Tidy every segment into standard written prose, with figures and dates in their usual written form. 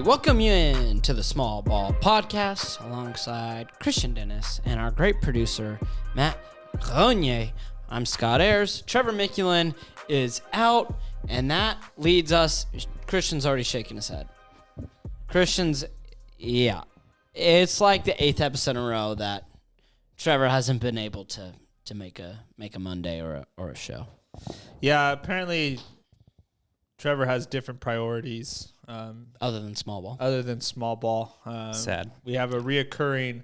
welcome you in to the Small Ball Podcast alongside Christian Dennis and our great producer, Matt Grenier. I'm Scott Ayers. Trevor Mikulin is out, and that leads us. Christian's already shaking his head. Christian's, yeah. It's like the 8th episode in a row that Trevor hasn't been able to make a Monday or a show. Yeah, apparently Trevor has different priorities. Other than small ball. Sad. We have a reoccurring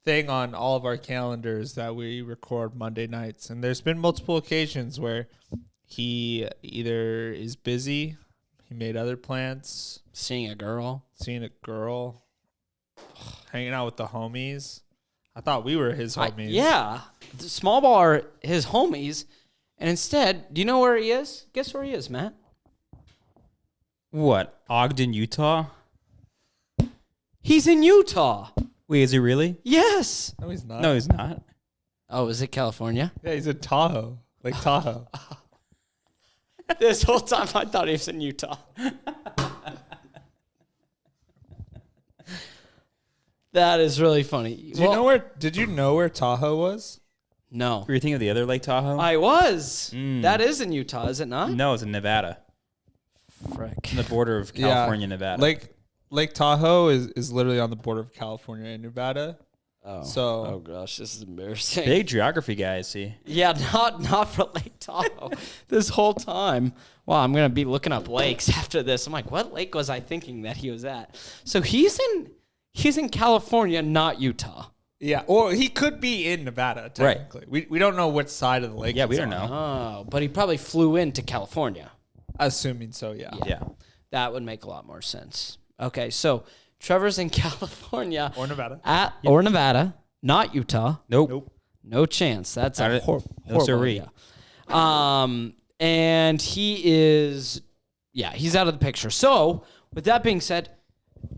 thing on all of our calendars that we record Monday nights. And there's been multiple occasions where he either is busy, he made other plans. Seeing a girl. Hanging out with the homies. I thought we were his homies. Yeah. The small ball are his homies. And instead, do you know where he is? Guess where he is, Matt? What? Ogden, Utah? He's in Utah. Wait, is he really? Yes. No, he's not. No, he's not. Oh, is it California? Yeah, he's in Tahoe. Lake Tahoe. This whole time I thought he was in Utah. That is really funny. Did you know where Tahoe was? No. Were you thinking of the other Lake Tahoe? I was. That is in Utah, is it not? No, it's in Nevada. Frick. On the border of California and Nevada. Lake Tahoe is literally on the border of California and Nevada. Oh gosh, this is embarrassing. Big geography guy, I see. Yeah, not for Lake Tahoe. This whole time. Wow, I'm gonna be looking up lakes after this. I'm like, what lake was I thinking that he was at? So he's in California, not Utah. Yeah, or he could be in Nevada, technically. Right. We don't know which side of the lake. Yeah, we don't on. know. Oh, but he probably flew into California. Assuming so, yeah. That would make a lot more sense. Okay, so Trevor's in California. Or Nevada. Or Nevada, not Utah. Nope. No chance. That's a horrible idea. And he is, he's out of the picture. So, with that being said,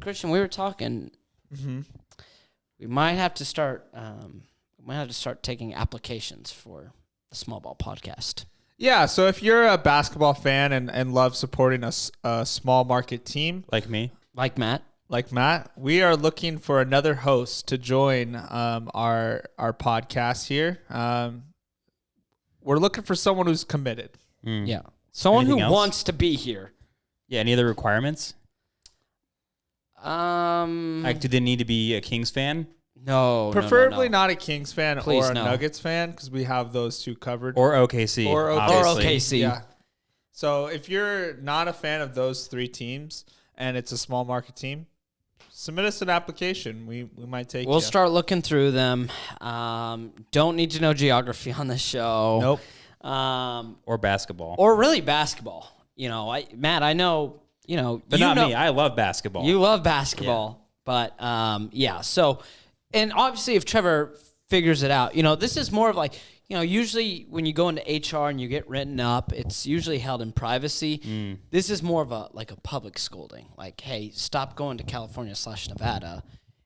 Christian, we were talking. Mm-hmm. We might have to start. Taking applications for the Small Ball Podcast. Yeah, so if you're a basketball fan and love supporting a small market team like me, like Matt, we are looking for another host to join our podcast here. We're looking for someone who's committed. Yeah, someone Anything who else? wants to be here. Yeah, any other requirements? Like, do they need to be a Kings fan? No, preferably no. not a Kings fan or a Nuggets fan, because we have those two covered. Or OKC. Or OKC. Yeah. So if you're not a fan of those three teams and it's a small market team, submit us an application. We might take. We'll start looking through them. Don't need to know geography on this show. Nope. Or basketball. Or really basketball. Matt, I know. But not me. I love basketball. You love basketball, but So. And obviously, if Trevor figures it out, this is more of like, usually when you go into HR and you get written up, it's usually held in privacy. This is more of a public scolding. Like, hey, stop going to California/Nevada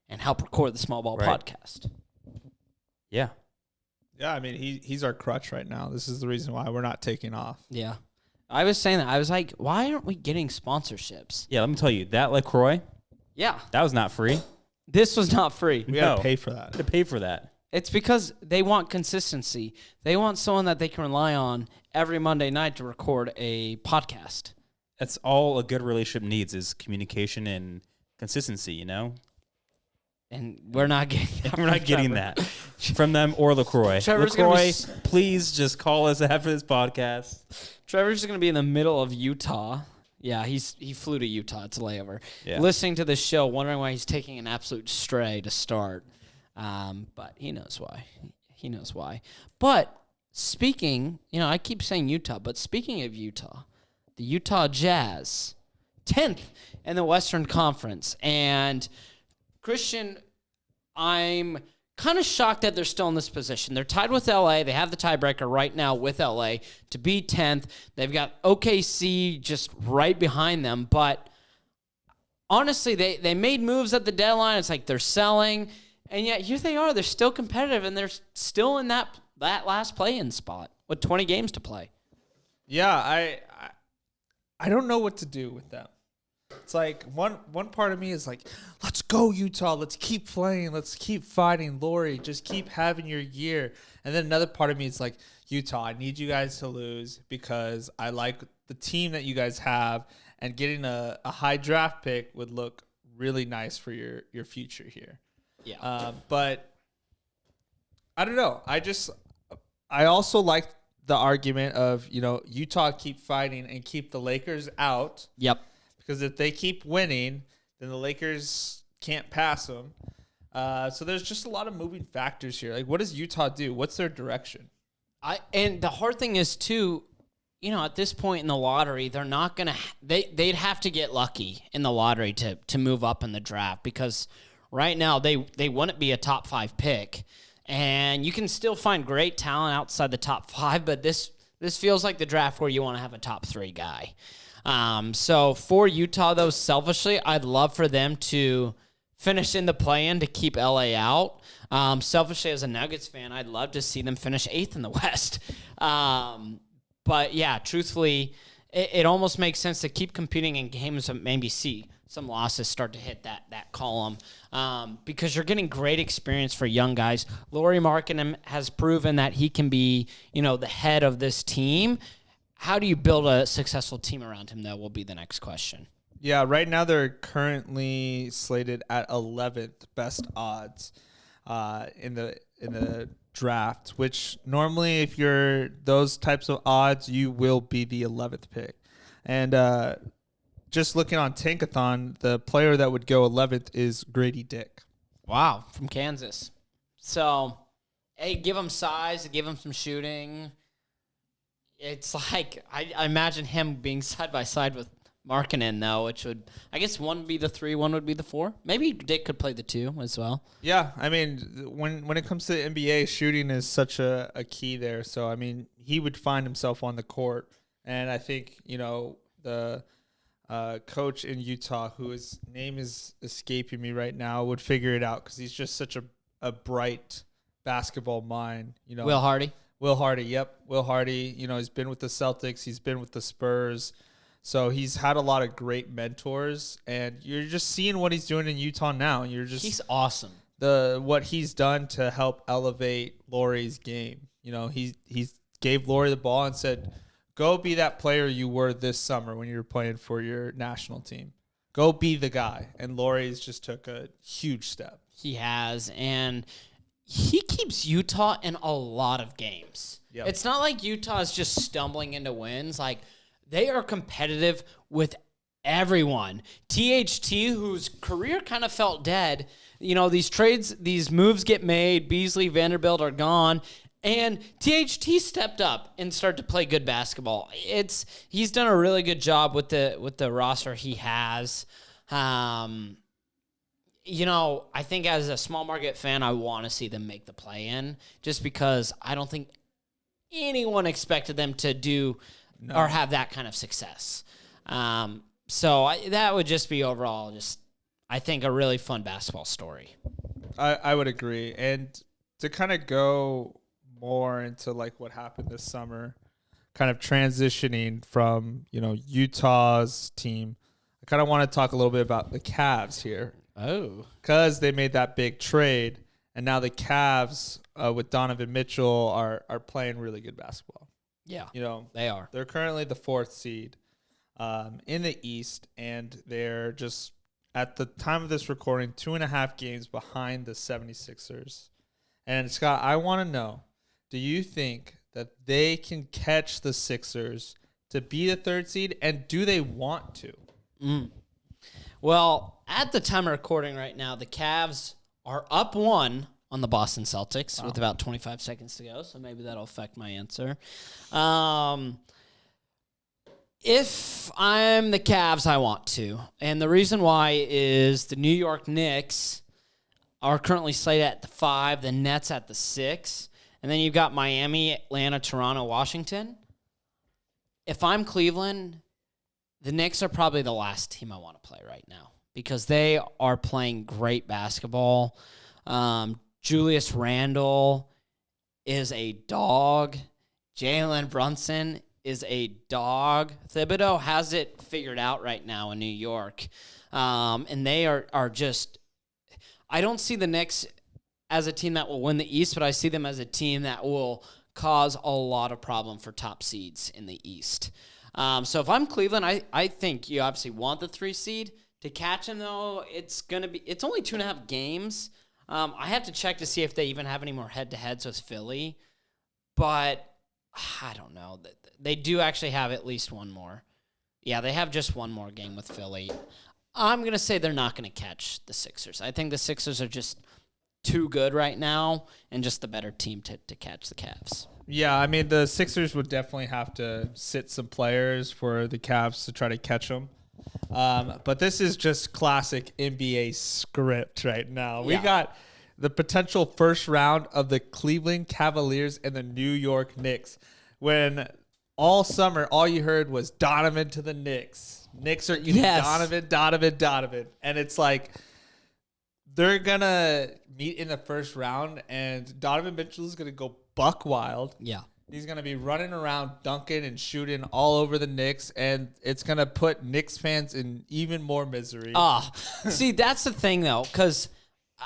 and help record the Small Ball Podcast. Yeah. Yeah, I mean, he's our crutch right now. This is the reason why we're not taking off. Yeah. I was saying that. I was like, why aren't we getting sponsorships? Yeah, let me tell you, that LaCroix, yeah, that was not free. This was not free. We got to pay for that. To pay for that. It's because they want consistency. They want someone that they can rely on every Monday night to record a podcast. That's all a good relationship needs is communication and consistency, And we're not getting that. We're not getting that from them or LaCroix. LaCroix, please just call us after this podcast. Trevor's just going to be in the middle of Utah. Yeah, he flew to Utah. It's a layover. Yeah. Listening to this show, wondering why he's taking an absolute stray to start. But he knows why. But speaking, I keep saying Utah, but speaking of Utah, the Utah Jazz, 10th in the Western Conference. And Christian, I'm kind of shocked that they're still in this position. They're tied with LA. They have the tiebreaker right now with LA to be 10th. They've got OKC just right behind them. But honestly, they made moves at the deadline. It's like they're selling. And yet here they are. They're still competitive, and they're still in that last play-in spot with 20 games to play. Yeah, I don't know what to do with them. It's like one part of me is like, let's go Utah, let's keep playing, let's keep fighting, Lori, just keep having your year. And then another part of me is like, Utah, I need you guys to lose because I like the team that you guys have, and getting a high draft pick would look really nice for your future here. Yeah. But I don't know. I also like the argument of, Utah keep fighting and keep the Lakers out. Yep. Because if they keep winning, then the Lakers can't pass them. So there's just a lot of moving factors here. Like, what does Utah do? What's their direction? And the hard thing is, too, at this point in the lottery, they're not going to they'd have to get lucky in the lottery to move up in the draft, because right now they wouldn't be a top 5 pick. And you can still find great talent outside the top 5, but this feels like the draft where you want to have a top 3 guy. So for Utah, though, selfishly, I'd love for them to finish in the play-in to keep LA out. Selfishly, as a Nuggets fan, I'd love to see them finish 8th in the West. But yeah, truthfully, it almost makes sense to keep competing in games and maybe see some losses start to hit that column, because you're getting great experience for young guys. Lauri Markkanen has proven that he can be, the head of this team. How do you build a successful team around him, though, will be the next question. Yeah, right now they're currently slated at 11th best odds in the draft, which normally if you're those types of odds, you will be the 11th pick. And just looking on Tankathon, the player that would go 11th is Grady Dick. Wow, from Kansas. So, hey, give him size, give him some shooting. It's like, I imagine him being side by side with Markkanen, though, which would, I guess, one would be the 3, one would be the 4. Maybe Dick could play the 2 as well. Yeah, I mean, when it comes to the NBA, shooting is such a key there. So, I mean, he would find himself on the court. And I think, the coach in Utah, whose name is escaping me right now, would figure it out because he's just such a bright basketball mind. Will Hardy? Will Hardy, yep. Will Hardy, he's been with the Celtics. He's been with the Spurs. So he's had a lot of great mentors. And you're just seeing what he's doing in Utah now. He's awesome. What he's done to help elevate Lauri's game. He gave Lauri the ball and said, go be that player you were this summer when you were playing for your national team. Go be the guy. And Lauri's just took a huge step. He has. And he keeps Utah in a lot of games. Yep. It's not like Utah is just stumbling into wins. Like, they are competitive with everyone. THT, whose career kind of felt dead, these trades, these moves get made, Beasley, Vanderbilt are gone, and THT stepped up and started to play good basketball. He's done a really good job with the roster he has. I think as a small market fan, I want to see them make the play-in, just because I don't think anyone expected them to do or have that kind of success. That would just be overall I think, a really fun basketball story. I would agree. And to kind of go more into like what happened this summer, kind of transitioning from, Utah's team, I kind of want to talk a little bit about the Cavs here. Oh. Because they made that big trade, and now the Cavs with Donovan Mitchell are playing really good basketball. Yeah, they are. They're currently the 4th seed in the East, and they're just, at the time of this recording, 2.5 games behind the 76ers. And Scott, I want to know, do you think that they can catch the Sixers to be the 3rd seed, and do they want to? Well, at the time of recording right now, the Cavs are up 1 on the Boston Celtics with about 25 seconds to go, so maybe that'll affect my answer. If I'm the Cavs, I want to. And the reason why is the New York Knicks are currently slated at the 5, the Nets at the 6, and then you've got Miami, Atlanta, Toronto, Washington. If I'm Cleveland, the Knicks are probably the last team I want to play right now because they are playing great basketball. Julius Randle is a dog. Jalen Brunson is a dog. Thibodeau has it figured out right now in New York. And they are just – I don't see the Knicks as a team that will win the East, but I see them as a team that will cause a lot of problem for top seeds in the East. So if I'm Cleveland, I think you obviously want the 3 seed. To catch them, though, it's only 2.5 games. I have to check to see if they even have any more head-to-heads with Philly. But I don't know. They do actually have at least one more. Yeah, they have just one more game with Philly. I'm going to say they're not going to catch the Sixers. I think the Sixers are just too good right now and just the better team to catch the Cavs. Yeah, I mean, the Sixers would definitely have to sit some players for the Cavs to try to catch them. But this is just classic NBA script right now. We got the potential first round of the Cleveland Cavaliers and the New York Knicks. When all summer, all you heard was Donovan to the Knicks. Knicks are eating Donovan. And it's like they're going to meet in the first round, and Donovan Mitchell is going to go buck wild. Yeah. He's going to be running around, dunking and shooting all over the Knicks, and it's going to put Knicks fans in even more misery. See, that's the thing, though, because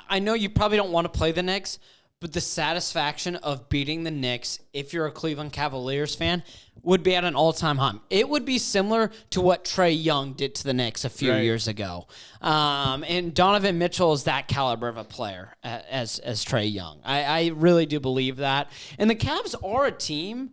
I know you probably don't want to play the Knicks, but the satisfaction of beating the Knicks, if you're a Cleveland Cavaliers fan, would be at an all-time high. It would be similar to what Trae Young did to the Knicks a few years ago. And Donovan Mitchell is that caliber of a player as Trae Young. I really do believe that. And the Cavs are a team,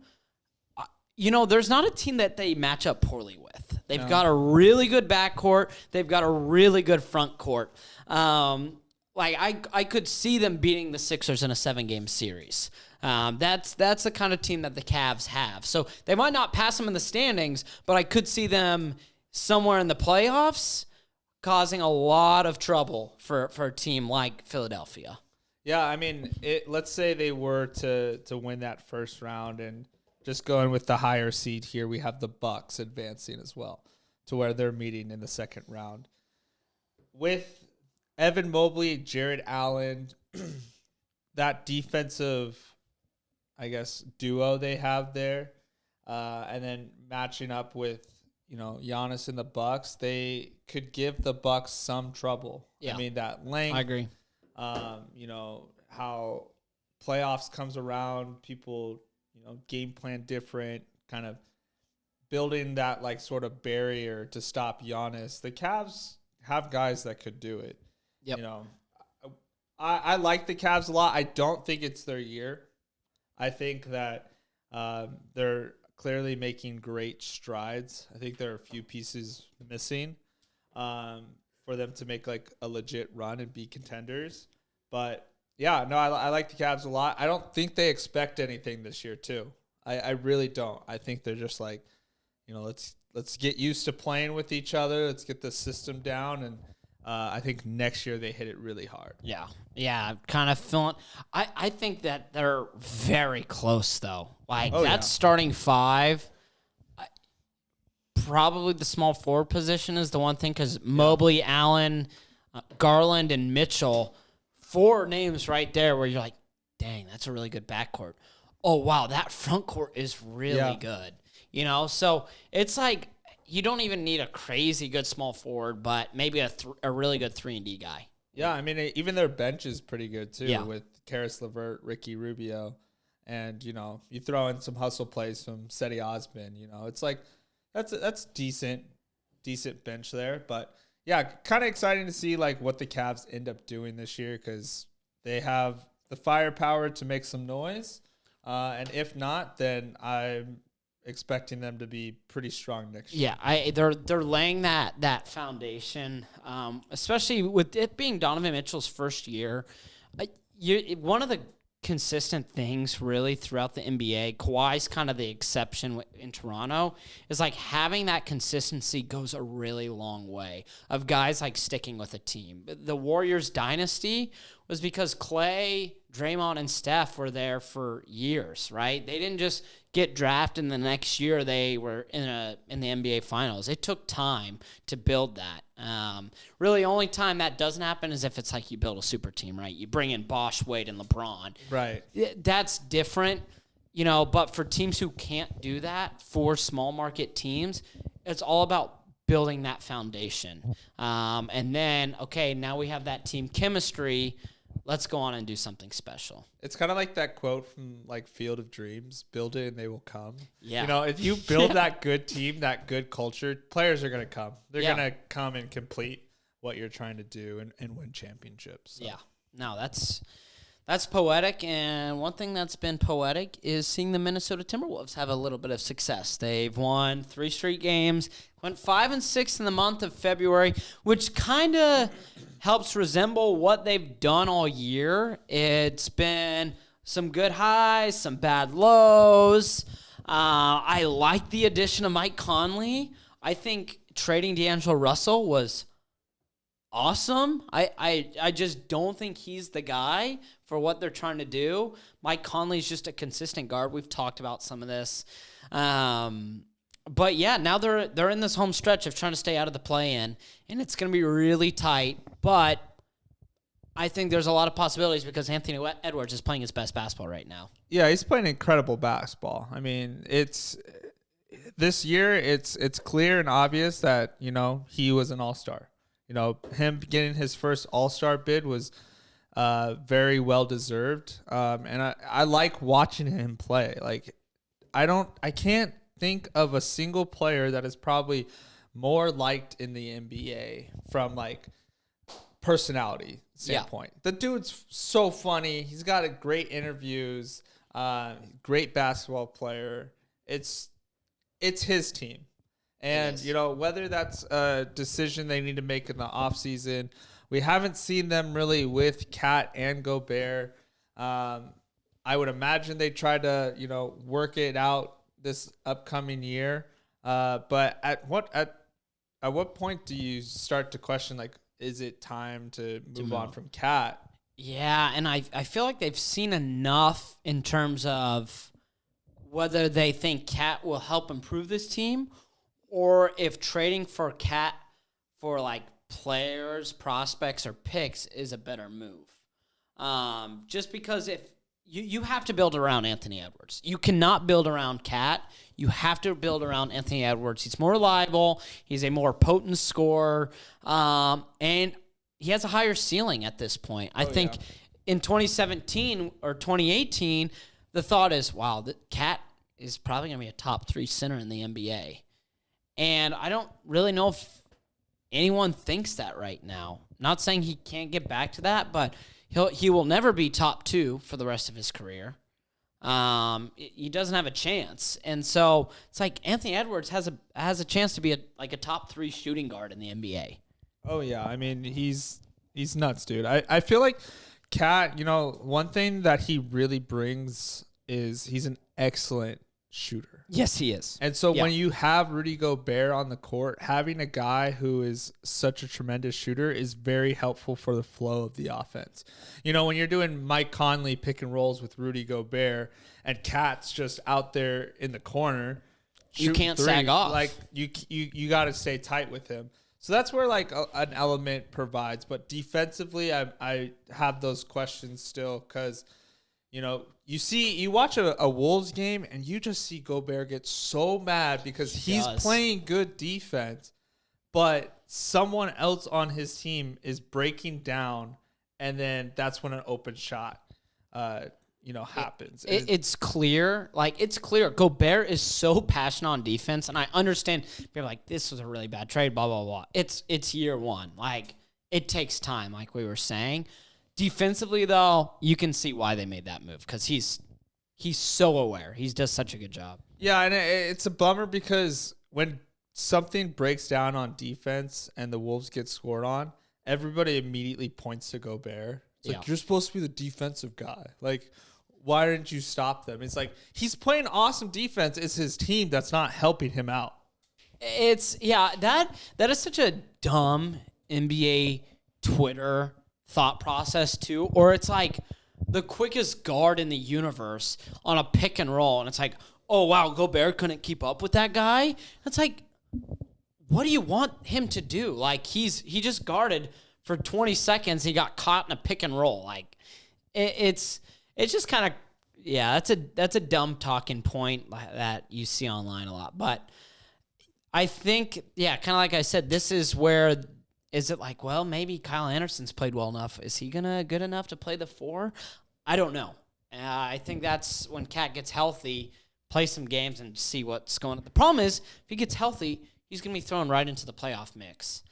there's not a team that they match up poorly with. They've got a really good backcourt. They've got a really good front court. I could see them beating the Sixers in a 7-game series. That's the kind of team that the Cavs have. So they might not pass them in the standings, but I could see them somewhere in the playoffs causing a lot of trouble for a team like Philadelphia. Yeah, I mean, let's say they were to win that first round, and just going with the higher seed here, we have the Bucks advancing as well to where they're meeting in the second round. With Evan Mobley, Jared Allen, that defensive, I guess, duo they have there, and then matching up with, Giannis and the Bucks, they could give the Bucks some trouble. Yeah. I mean, that length. I agree. How playoffs comes around, people, game plan different, kind of building that sort of barrier to stop Giannis. The Cavs have guys that could do it. Yep. I like the Cavs a lot. I don't think it's their year. I think that they're clearly making great strides. I think there are a few pieces missing for them to make a legit run and be contenders. But yeah, no, I like the Cavs a lot. I don't think they expect anything this year too. I really don't. I think they're just let's get used to playing with each other. Let's get the system down, and I think next year they hit it really hard. Yeah, kind of feeling. I think that they're very close though. Starting 5. Probably the small forward position is the one thing, because Mobley, Allen, Garland, and Mitchell, 4 names right there where you're like, dang, that's a really good backcourt. Oh wow, that front court is really good. So it's like you don't even need a crazy good small forward, but maybe a really good 3-and-D guy. Yeah, I mean, even their bench is pretty good too, with Karis LeVert, Ricky Rubio, and you throw in some hustle plays from Cedi Osman. It's like that's decent bench there. But yeah, kind of exciting to see what the Cavs end up doing this year, because they have the firepower to make some noise, and if not, then I'm expecting them to be pretty strong next year. Yeah, they're laying that foundation, especially with it being Donovan Mitchell's first year. One of the consistent things really throughout the NBA, Kawhi's kind of the exception in Toronto, is having that consistency goes a really long way of guys sticking with a team. The Warriors dynasty was because Clay, Draymond, and Steph were there for years, right? They didn't just get drafted and the next year they were in the NBA Finals. It took time to build that. Really, only time that doesn't happen is if it's you build a super team, right? You bring in Bosh, Wade, and LeBron. Right. That's different. but for teams who can't do that, for small market teams, it's all about building that foundation. And then, okay, now we have that team chemistry. Let's go on and do something special. It's kind of like that quote from like Field of Dreams, build it and they will come. Yeah. If you build that good team, that good culture, players are going to come. They're going to come and complete what you're trying to do and win championships. So. Yeah. No, that's poetic, and one thing that's been poetic is seeing the Minnesota Timberwolves have a little bit of success. They've won 3 straight games, went 5-6 in the month of February, which kind of helps resemble what they've done all year. It's been some good highs, some bad lows. I like the addition of Mike Conley. I think trading D'Angelo Russell was awesome. I just don't think he's the guy for what they're trying to do. Mike Conley's just a consistent guard. We've talked about some of this. But yeah, now they're in this home stretch of trying to stay out of the play-in, and it's going to be really tight. But I think there's a lot of possibilities because Anthony Edwards is playing his best basketball right now. Yeah, he's playing incredible basketball. I mean, this year it's clear and obvious that, he was an all-star. Him getting his first all-star bid was very well-deserved. And I like watching him play. Like, I can't think of a single player that is probably more liked in the NBA from, like, personality standpoint. Yeah. The dude's so funny. He's got great interviews, great basketball player. It's his team. And, whether that's a decision they need to make in the offseason, we haven't seen them really with Cat and Gobert. I would imagine they try to, work it out this upcoming year. But at what point do you start to question, like, is it time to move on from Cat? Yeah, and I feel like they've seen enough in terms of whether they think Cat will help improve this team, or if trading for Cat for, like, players, prospects, or picks is a better move. Just because if you have to build around Anthony Edwards. You cannot build around Cat. You have to build around Anthony Edwards. He's more reliable. He's a more potent scorer. And he has a higher ceiling at this point. I think in 2017 or 2018, the thought is, wow, the Cat is probably going to be a top 3 center in the NBA. And I don't really know if anyone thinks that right now. Not saying he can't get back to that, but he will never be top 2 for the rest of his career. He doesn't have a chance. And so it's like Anthony Edwards has a chance to be a top 3 shooting guard in the NBA. Oh, yeah. I mean, he's nuts, dude. I feel like Cat, one thing that he really brings is he's an excellent shooter. Yes, he is. And so when you have Rudy Gobert on the court, having a guy who is such a tremendous shooter is very helpful for the flow of the offense. When you're doing Mike Conley pick and rolls with Rudy Gobert and Cat's just out there in the corner, you can't sag off. Like you got to stay tight with him. So that's where like an element provides. But defensively, I have those questions still because you watch a Wolves game and you just see Gobert get so mad because he's playing good defense, but someone else on his team is breaking down, and then that's when an open shot, happens. It's clear. It's clear. Gobert is so passionate on defense, and I understand people are like, this was a really bad trade, blah, blah, blah. It's year one. Like, it takes time, like we were saying. Defensively, though, you can see why they made that move because he's so aware. He does such a good job. Yeah, and it's a bummer because when something breaks down on defense and the Wolves get scored on, everybody immediately points to Gobert. It's like, you're supposed to be the defensive guy. Like, why didn't you stop them? It's like, he's playing awesome defense. It's his team that's not helping him out. That is such a dumb NBA Twitter thought process too, or it's like the quickest guard in the universe on a pick and roll, and it's like, oh wow, Gobert couldn't keep up with that guy. It's like, what do you want him to do? Like he just guarded for 20 seconds, he got caught in a pick and roll. Like it's just kind of Yeah, that's a dumb talking point that you see online a lot. But I think, kind of like I said, this is where, is it like, well, maybe Kyle Anderson's played well enough. Is he good enough to play the 4? I don't know. I think that's when Cat gets healthy, play some games and see what's going on. The problem is, if he gets healthy, he's going to be thrown right into the playoff mix.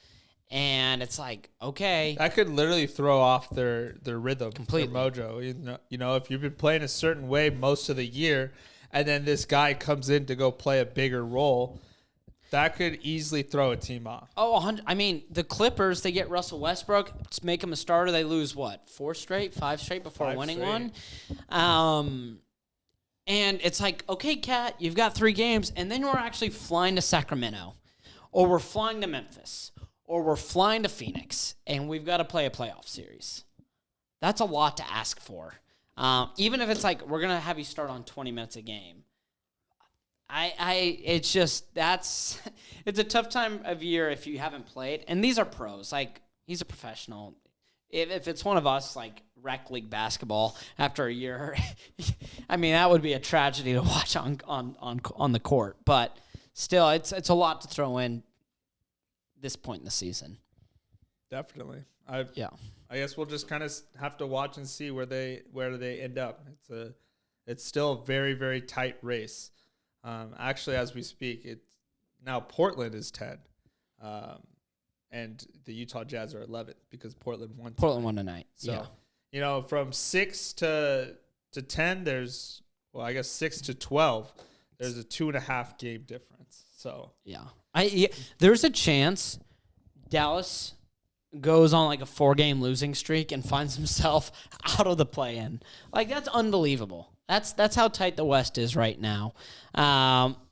And it's like, okay. That could literally throw off their rhythm, completely. their mojo. You know, if you've been playing a certain way most of the year, and then this guy comes in to go play a bigger role, that could easily throw a team off. Oh, I mean, the Clippers, they get Russell Westbrook, make him a starter. They lose, 5 straight before winning one? And it's like, okay, Cat, you've got 3 games, and then we're actually flying to Sacramento, or we're flying to Memphis, or we're flying to Phoenix, and we've got to play a playoff series. That's a lot to ask for. Even if it's like, we're going to have you start on 20 minutes a game. It's just, it's a tough time of year if you haven't played. And these are pros. Like, he's a professional. If it's one of us, like rec league basketball, after a year, I mean, that would be a tragedy to watch on the court. But still, it's a lot to throw in this point in the season. Definitely. I guess we'll just kind of have to watch and see where they end up. It's still a very, very tight race. Actually, as we speak, now Portland is 10, and the Utah Jazz are 11 because Portland won. Portland won tonight. So, you know, from 6 to 10, there's 6 to 12. There's a 2.5 game difference. So there's a chance Dallas goes on like a 4-game losing streak and finds himself out of the play-in. Like, that's unbelievable. That's how tight the West is right now.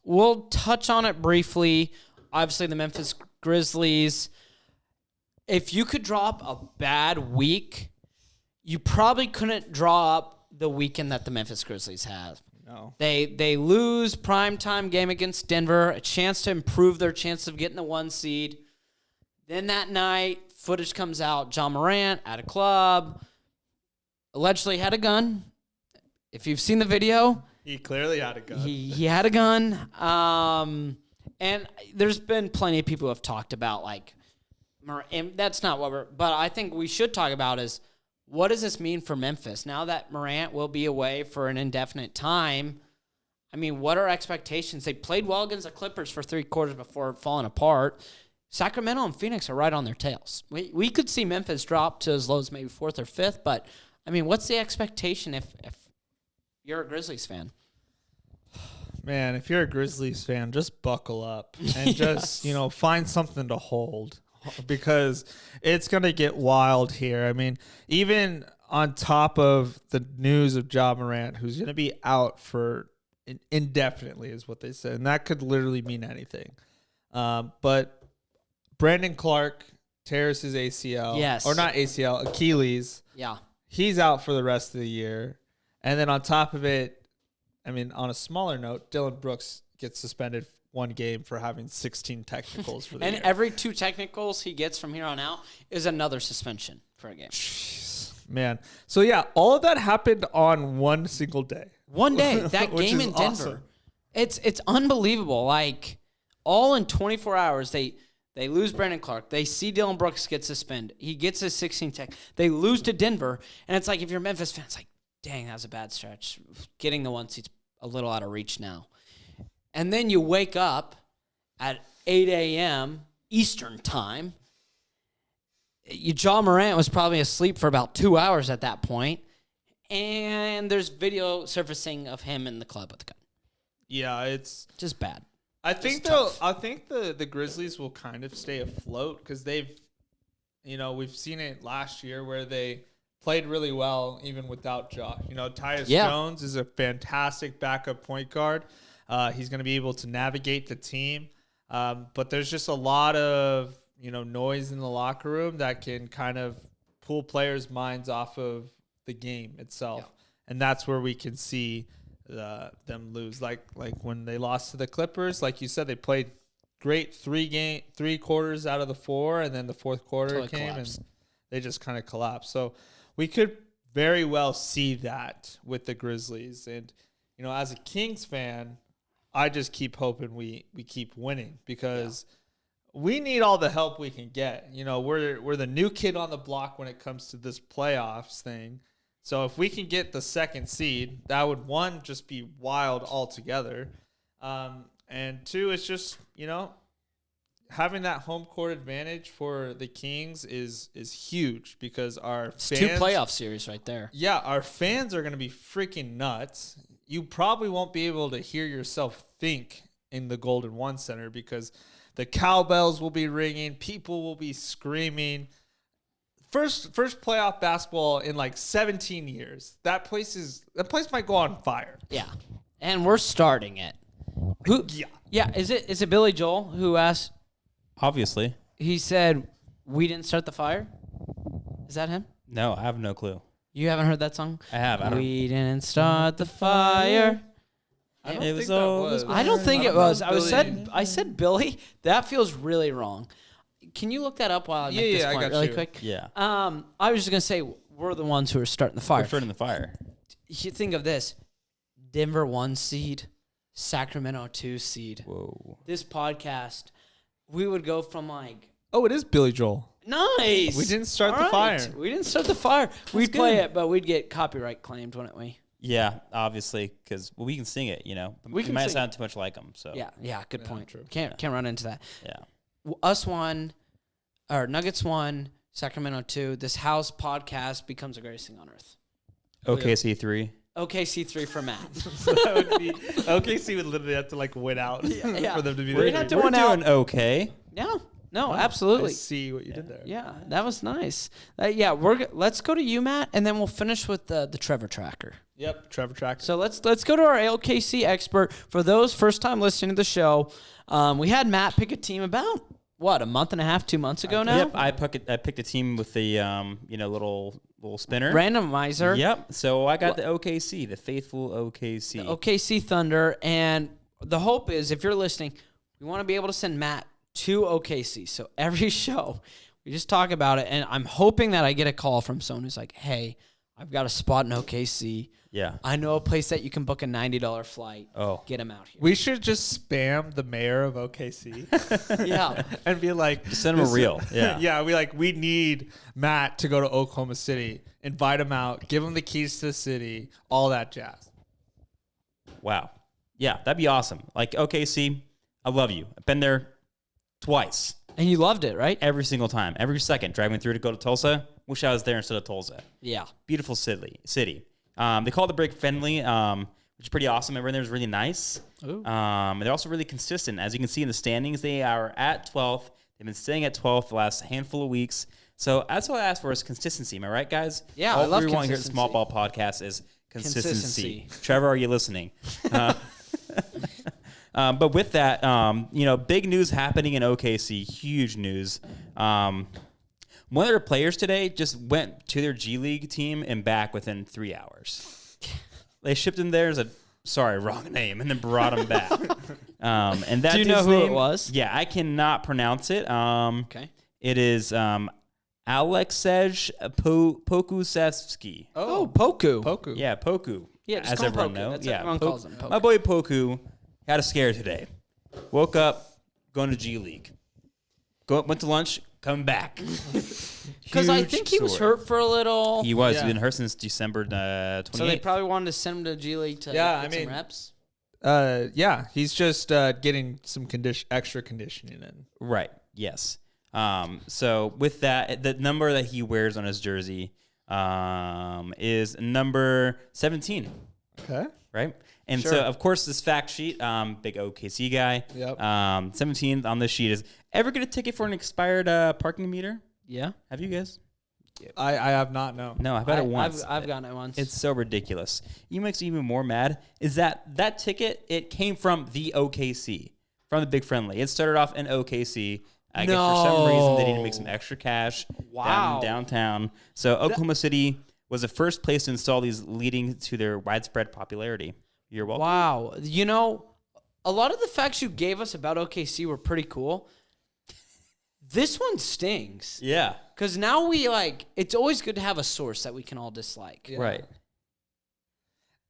We'll touch on it briefly. Obviously, the Memphis Grizzlies. If you could draw up a bad week, you probably couldn't draw up the weekend that the Memphis Grizzlies have. No. They lose primetime game against Denver, a chance to improve their chance of getting the 1 seed. Then that night, footage comes out. John Morant at a club allegedly had a gun. If you've seen the video, he clearly had a gun. He had a gun. And there's been plenty of people who have talked about, like, and that's not what but I think we should talk about is, what does this mean for Memphis? Now that Morant will be away for an indefinite time, I mean, what are expectations? They played well against the Clippers for 3 quarters before falling apart. Sacramento and Phoenix are right on their tails. We could see Memphis drop to as low as maybe 4th or 5th, but, I mean, what's the expectation if you're a Grizzlies fan? Man, if you're a Grizzlies fan, just buckle up and just, find something to hold, because it's going to get wild here. I mean, even on top of the news of Ja Morant, who's going to be out for indefinitely is what they said, and that could literally mean anything. But Brandon Clark tears his ACL. Yes. Or not ACL, Achilles. Yeah. He's out for the rest of the year. And then on top of it, I mean, on a smaller note, Dylan Brooks gets suspended 1 game for having 16 technicals for the year. And every 2 technicals he gets from here on out is another suspension for a game. Jeez, man. So, yeah, all of that happened on 1 single day. 1 day. That game in Denver. Awesome. It's unbelievable. Like, all in 24 hours, they lose Brandon Clark. They see Dylan Brooks get suspended. He gets his 16 tech. They lose to Denver. And it's like, if you're a Memphis fan, it's like, dang, that was a bad stretch. Getting the 1 seed's a little out of reach now. And then you wake up at 8 a.m. Eastern time. Ja Morant was probably asleep for about 2 hours at that point. And there's video surfacing of him in the club with a gun. Yeah, it's just bad. I think the Grizzlies will kind of stay afloat because they've, we've seen it last year where they played really well even without Ja. Tyus Jones is a fantastic backup point guard. He's going to be able to navigate the team. But there's just a lot of, noise in the locker room that can kind of pull players' minds off of the game itself. Yeah. And that's where we can see them lose. Like when they lost to the Clippers, like you said, they played great 3 quarters out of the 4, and then the 4th quarter came and they just kind of collapsed. So we could very well see that with the Grizzlies. And, as a Kings fan, I just keep hoping we keep winning because we need all the help we can get. We're the new kid on the block when it comes to this playoffs thing. So if we can get the second seed, that would, one, just be wild altogether. And two, it's just, having that home court advantage for the Kings is huge because our fans, 2 playoff series right there. Yeah, our fans are going to be freaking nuts. You probably won't be able to hear yourself think in the Golden One Center because the cowbells will be ringing, people will be screaming. First playoff basketball in like 17 years. That place might go on fire. Yeah, and we're starting it. Who? Yeah. Is it Billy Joel who asked? Obviously. He said, "We didn't start the fire." Is that him? No, I have no clue. You haven't heard that song? I have. We didn't start the fire. I don't think that was. I don't think it was. I said Billy. That feels really wrong. Can you look that up while I make this point really quick? Yeah. I was just gonna say we're the ones who are starting the fire. We're starting the fire. You think of this: Denver 1 seed, Sacramento 2 seed. Whoa. This podcast, we would go from like. Oh, it is Billy Joel. Nice. We didn't start the fire. We didn't start the fire. We'd play it, but we'd get copyright claimed, wouldn't we? Yeah, obviously, because we can sing it, We might sound too much like them. So Yeah, good point. True. Can't run into that. Yeah. Us 1, or Nuggets 1, Sacramento 2. This house podcast becomes the greatest thing on earth. OKC 3. OKC 3 for Matt. That would be OKC would literally have to like win out for them to be We're there. Doing okay. Yeah. No, absolutely. I see what you did there. Yeah, that was nice. Let's go to you, Matt, and then we'll finish with the Trevor Tracker. Yep, Trevor Tracker. So let's go to our OKC expert. For those first time listening to the show, we had Matt pick a team about a month and a half, 2 months ago now. Yep, I picked a team with the little spinner Randomizer. Yep. So I got the OKC, the faithful OKC. The OKC Thunder, and the hope is if you're listening, we want to be able to send Matt to OKC. So every show, we just talk about it, and I'm hoping that I get a call from someone who's like, "Hey, I've got a spot in OKC. Yeah. I know a place that you can book a $90 flight. Oh. Get him out here." We should just spam the mayor of OKC. Yeah. And be like, Just send him a reel. Yeah. Yeah, we need Matt to go to Oklahoma City. Invite him out. Give him the keys to the city. All that jazz. Wow. Yeah, that'd be awesome. Like OKC, I love you. I've been there twice. And you loved it, right? Every single time. Every second. Driving through to go to Tulsa. Wish I was there instead of Tulsa. Yeah. Beautiful city. They call it the break friendly, which is pretty awesome. Everyone there is really nice. And they're also really consistent. As you can see in the standings, they are at 12th. They've been staying at 12th the last handful of weeks. So that's what I asked for is consistency. Am I right, guys? Yeah, all I love we want here at the consistency. Small Ball Podcast is consistency. Consistency. Trevor, are you listening? But with that, big news happening in OKC. Huge news. One of their players today just went to their G League team and back within 3 hours. They shipped him there as wrong name, and then brought him back. And that Do you know dude's who it name, was? Yeah, I cannot pronounce it. Okay. It is Aleksej Pokusevsky. Oh, Poku. Poku. Yeah, Poku. Yeah, just as call him everyone Poku. knows. That's Yeah, what everyone calls him, Poku. My boy Poku had a scare today. Woke up, going to G League. Went to lunch, come back. Because I think he was hurt for a little. He was. Yeah. He's been hurt since December 28th. So they probably wanted to send him to G League to get some reps. He's just getting some extra conditioning in. Right. Yes. So with that, the number that he wears on his jersey is number 17. Okay. Right. And Sure. so, of course, this fact sheet, big OKC guy. Yep. 17 on this sheet is ever get a ticket for an expired parking meter? Yeah. Have you guys? I have not known. No, I've had it once. I've gotten it once. It's so ridiculous. You makes me even more mad is that ticket, it came from the OKC, from the Big Friendly. It started off in OKC. I guess for some reason they need to make some extra cash downtown. So Oklahoma City was the first place to install these, leading to their widespread popularity. You're welcome. Wow. You know, a lot of the facts you gave us about OKC were pretty cool. This one stings. Yeah. Because now it's always good to have a source that we can all dislike. Yeah. Right.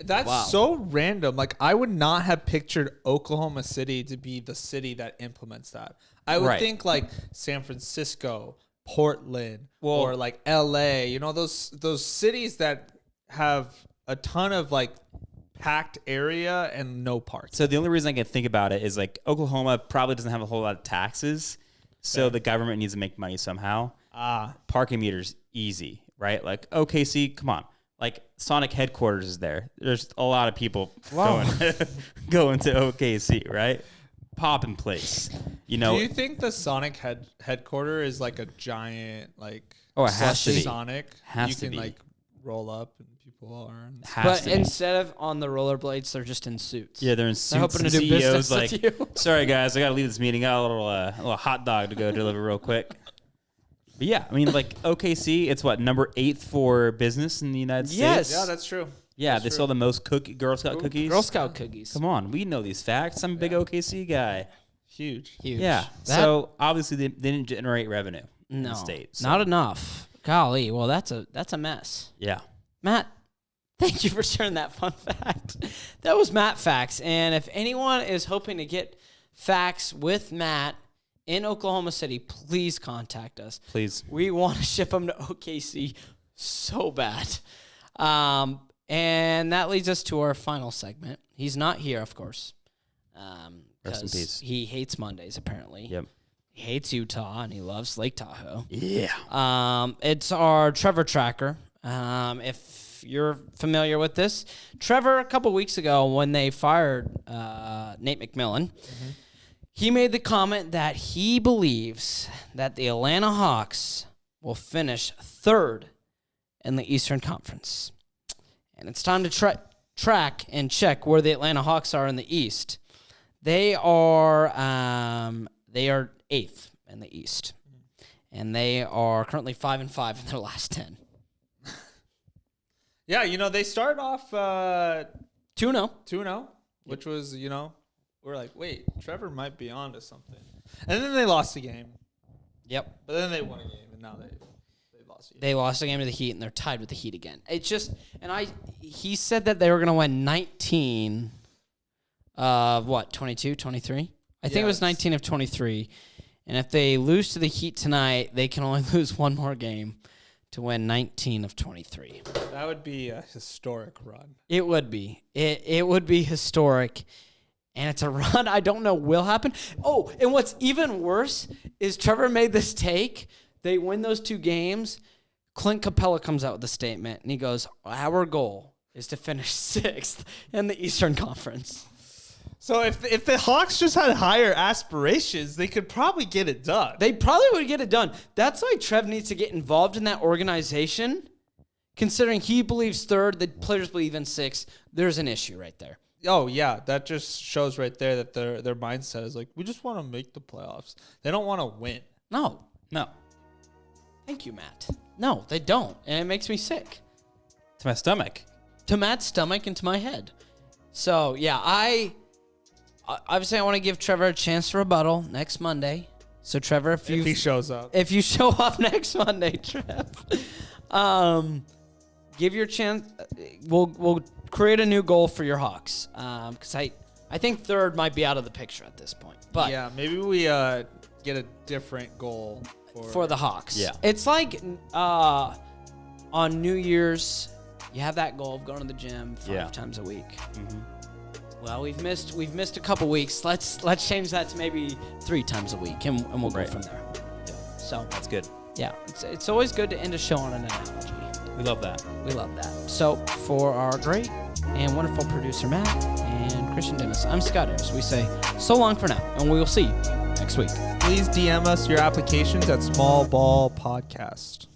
That's so random. Like, I would not have pictured Oklahoma City to be the city that implements that. I would think like San Francisco, Portland, or like LA, you know, those cities that have a ton of like packed area and no parks. So the only reason I can think about it is like Oklahoma probably doesn't have a whole lot of taxes. So the government needs to make money somehow. Parking meters, easy, right? Like OKC, come on. Like Sonic headquarters is there. There's a lot of people going to OKC, right? Pop in place. You know. Do you think the Sonic headquarters is like a giant like it has to be. Sonic? You can like roll up and people are. But instead of on the rollerblades, they're just in suits. Yeah, they're in suits. They're hoping and to do CEOs business like, with you. sorry guys, I got to leave this meeting. Got a little hot dog to go deliver real quick. But yeah, I mean, like OKC, it's what, number 8 for business in the United States? Yes. Yeah, that's true. Yeah, they sell the most Girl Scout cookies. Girl Scout cookies. Come on, we know these facts. I'm a big OKC guy. Huge. Yeah. So obviously they didn't generate revenue in the state. So. Not enough. Golly, well that's a mess. Yeah. Matt, thank you for sharing that fun fact. That was Matt Facts, and if anyone is hoping to get facts with Matt in Oklahoma City, please contact us. Please. We want to ship them to OKC so bad. And that leads us to our final segment. He's not here, of course. Rest in peace. He hates Mondays, apparently. Yep. He hates Utah, and he loves Lake Tahoe. Yeah. It's our Trevor Tracker. If you're familiar with this, Trevor, a couple weeks ago when they fired Nate McMillan, he made the comment that he believes that the Atlanta Hawks will finish 3rd in the Eastern Conference. And it's time to track and check where the Atlanta Hawks are in the East. They are 8th in the East. And they are currently 5-5 in their last 10. Yeah, you know, they start off 2-0. 2-0, which was, you know, we're like, wait, Trevor might be on to something. And then they lost the game. Yep. But then they won a game, and now they lost a game. They lost a game to the Heat, and they're tied with the Heat again. It's just, he said that they were going to win 19 of what, 22, 23? I think it was 19 of 23. And if they lose to the Heat tonight, they can only lose one more game to win 19 of 23. That would be a historic run. It would be. It would be historic. And it's a run I don't know will happen. Oh, and what's even worse is Trevor made this take. They win those 2 games. Clint Capella comes out with a statement, and he goes, our goal is to finish 6th in the Eastern Conference. So if the Hawks just had higher aspirations, they could probably get it done. They probably would get it done. That's why Trev needs to get involved in that organization. Considering he believes 3rd, the players believe in 6th, there's an issue right there. Oh, yeah. That just shows right there that their mindset is like, we just want to make the playoffs. They don't want to win. No. Thank you, Matt. No, they don't. And it makes me sick. To my stomach. To Matt's stomach and to my head. So, yeah, obviously I want to give Trevor a chance to rebuttal next Monday. So, Trevor, if he shows up. If you show up next Monday, Trev, give your chance. We'll create a new goal for your Hawks. Because I think 3rd might be out of the picture at this point. But yeah, maybe we get a different goal for the Hawks. Yeah. It's like on New Year's, you have that goal of going to the gym 5 times a week. Mm-hmm. Well, we've missed a couple weeks. Let's change that to maybe 3 times a week, and we'll go from there. Yeah. So that's good. Yeah, it's always good to end a show on an analogy. We love that. So for our great and wonderful producer Matt and Christian Dennis, I'm Scott Ayers. We say so long for now, and we will see you next week. Please DM us your applications at Small Ball Podcast.